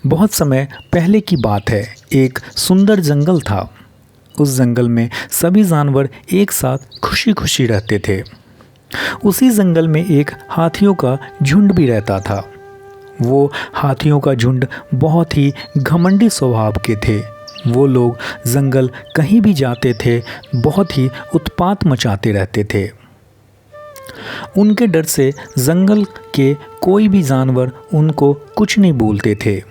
बहुत समय पहले की बात है। एक सुंदर जंगल था। उस जंगल में सभी जानवर एक साथ खुशी खुशी रहते थे। उसी जंगल में एक हाथियों का झुंड भी रहता था। वो हाथियों का झुंड बहुत ही घमंडी स्वभाव के थे। वो लोग जंगल कहीं भी जाते थे, बहुत ही उत्पात मचाते रहते थे। उनके डर से जंगल के कोई भी जानवर उनको कुछ नहीं बोलते थे।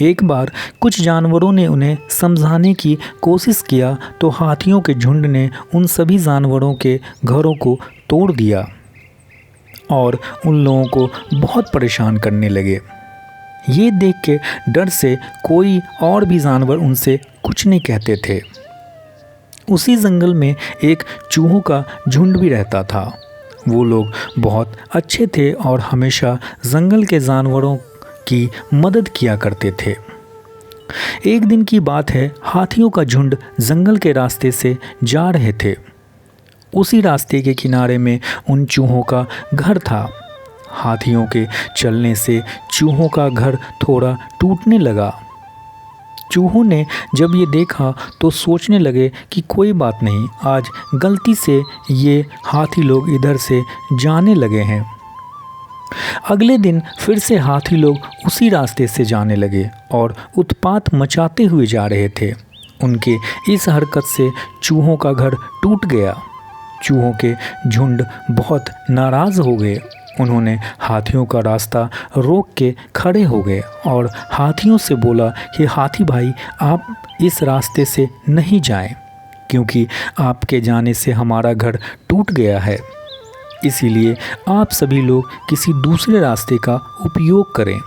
एक बार कुछ जानवरों ने उन्हें समझाने की कोशिश किया तो हाथियों के झुंड ने उन सभी जानवरों के घरों को तोड़ दिया और उन लोगों को बहुत परेशान करने लगे। ये देख के डर से कोई और भी जानवर उनसे कुछ नहीं कहते थे। उसी जंगल में एक चूहों का झुंड भी रहता था। वो लोग बहुत अच्छे थे और हमेशा जंगल के जानवरों की मदद किया करते थे। एक दिन की बात है, हाथियों का झुंड जंगल के रास्ते से जा रहे थे। उसी रास्ते के किनारे में उन चूहों का घर था। हाथियों के चलने से चूहों का घर थोड़ा टूटने लगा। चूहों ने जब ये देखा तो सोचने लगे कि कोई बात नहीं, आज गलती से ये हाथी लोग इधर से जाने लगे हैं। अगले दिन फिर से हाथी लोग उसी रास्ते से जाने लगे और उत्पात मचाते हुए जा रहे थे। उनके इस हरकत से चूहों का घर टूट गया। चूहों के झुंड बहुत नाराज़ हो गए। उन्होंने हाथियों का रास्ता रोक के खड़े हो गए और हाथियों से बोला कि हाथी भाई, आप इस रास्ते से नहीं जाएं, क्योंकि आपके जाने से हमारा घर टूट गया है। इसीलिए आप सभी लोग किसी दूसरे रास्ते का उपयोग करें।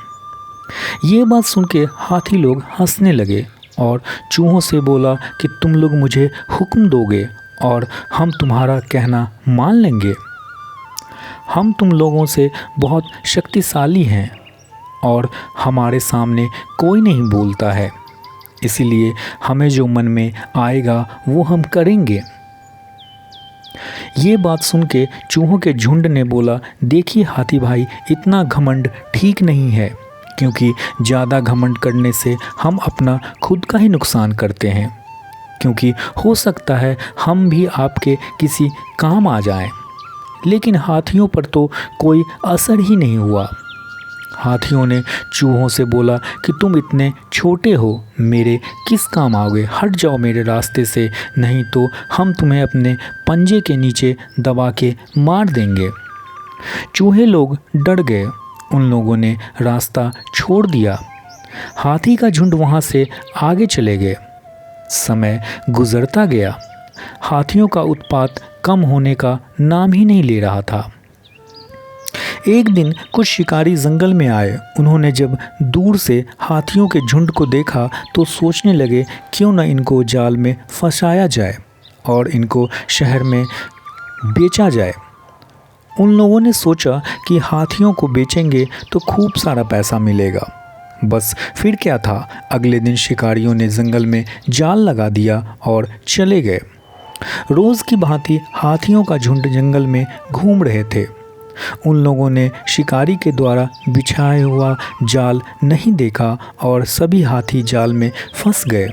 ये बात सुन के हाथी लोग हंसने लगे और चूहों से बोला कि तुम लोग मुझे हुक्म दोगे और हम तुम्हारा कहना मान लेंगे। हम तुम लोगों से बहुत शक्तिशाली हैं और हमारे सामने कोई नहीं बोलता है, इसलिए हमें जो मन में आएगा वो हम करेंगे। ये बात सुन के चूहों के झुंड ने बोला, देखिए हाथी भाई, इतना घमंड ठीक नहीं है, क्योंकि ज़्यादा घमंड करने से हम अपना खुद का ही नुकसान करते हैं। क्योंकि हो सकता है हम भी आपके किसी काम आ जाएं। लेकिन हाथियों पर तो कोई असर ही नहीं हुआ। हाथियों ने चूहों से बोला कि तुम इतने छोटे हो, मेरे किस काम आओगे, हट जाओ मेरे रास्ते से, नहीं तो हम तुम्हें अपने पंजे के नीचे दबा के मार देंगे। चूहे लोग डर गए। उन लोगों ने रास्ता छोड़ दिया। हाथी का झुंड वहाँ से आगे चले गए। समय गुजरता गया। हाथियों का उत्पात कम होने का नाम ही नहीं ले रहा था। एक दिन कुछ शिकारी जंगल में आए। उन्होंने जब दूर से हाथियों के झुंड को देखा तो सोचने लगे, क्यों न इनको जाल में फंसाया जाए और इनको शहर में बेचा जाए। उन लोगों ने सोचा कि हाथियों को बेचेंगे तो खूब सारा पैसा मिलेगा। बस फिर क्या था, अगले दिन शिकारियों ने जंगल में जाल लगा दिया और चले गए। रोज़ की भांति हाथियों का झुंड जंगल में घूम रहे थे। उन लोगों ने शिकारी के द्वारा बिछाया हुआ जाल नहीं देखा और सभी हाथी जाल में फंस गए।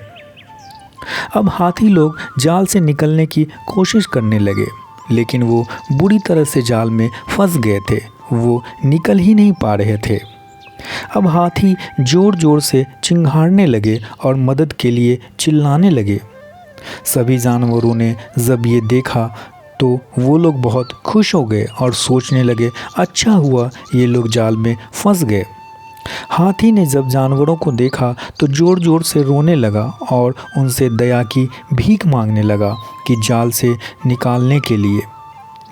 अब हाथी लोग जाल से निकलने की कोशिश करने लगे, लेकिन वो बुरी तरह से जाल में फंस गए थे। वो निकल ही नहीं पा रहे थे। अब हाथी ज़ोर ज़ोर से चिंघाड़ने लगे और मदद के लिए चिल्लाने लगे। सभी जानवरों ने जब ये देखा तो वो लोग बहुत खुश हो गए और सोचने लगे, अच्छा हुआ ये लोग जाल में फंस गए। हाथी ने जब जानवरों को देखा तो ज़ोर ज़ोर से रोने लगा और उनसे दया की भीख मांगने लगा कि जाल से निकालने के लिए।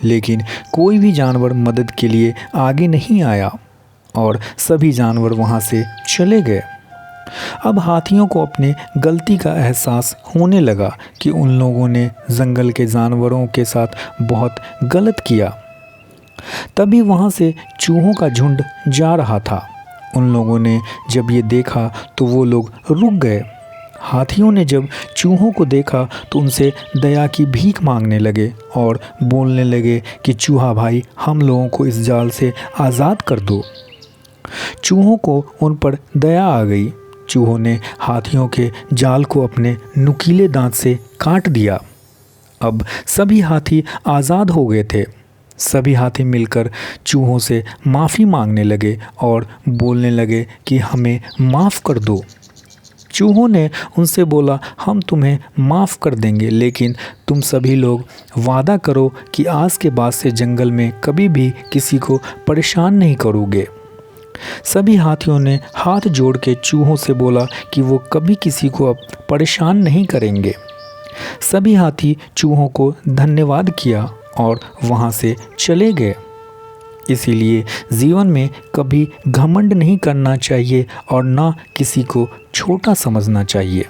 लेकिन कोई भी जानवर मदद के लिए आगे नहीं आया और सभी जानवर वहाँ से चले गए। अब हाथियों को अपने गलती का एहसास होने लगा कि उन लोगों ने जंगल के जानवरों के साथ बहुत गलत किया। तभी वहाँ से चूहों का झुंड जा रहा था। उन लोगों ने जब ये देखा तो वो लोग रुक गए। हाथियों ने जब चूहों को देखा तो उनसे दया की भीख मांगने लगे और बोलने लगे कि चूहा भाई, हम लोगों को इस जाल से आज़ाद कर दो। चूहों को उन पर दया आ गई चूहों ने हाथियों के जाल को अपने नुकीले दांत से काट दिया। अब सभी हाथी आज़ाद हो गए थे। सभी हाथी मिलकर चूहों से माफ़ी मांगने लगे और बोलने लगे कि हमें माफ़ कर दो। चूहों ने उनसे बोला, हम तुम्हें माफ़ कर देंगे, लेकिन तुम सभी लोग वादा करो कि आज के बाद से जंगल में कभी भी किसी को परेशान नहीं करोगे। सभी हाथियों ने हाथ जोड़ के चूहों से बोला कि वो कभी किसी को अब परेशान नहीं करेंगे। सभी हाथी चूहों को धन्यवाद किया और वहाँ से चले गए। इसीलिए जीवन में कभी घमंड नहीं करना चाहिए और ना किसी को छोटा समझना चाहिए।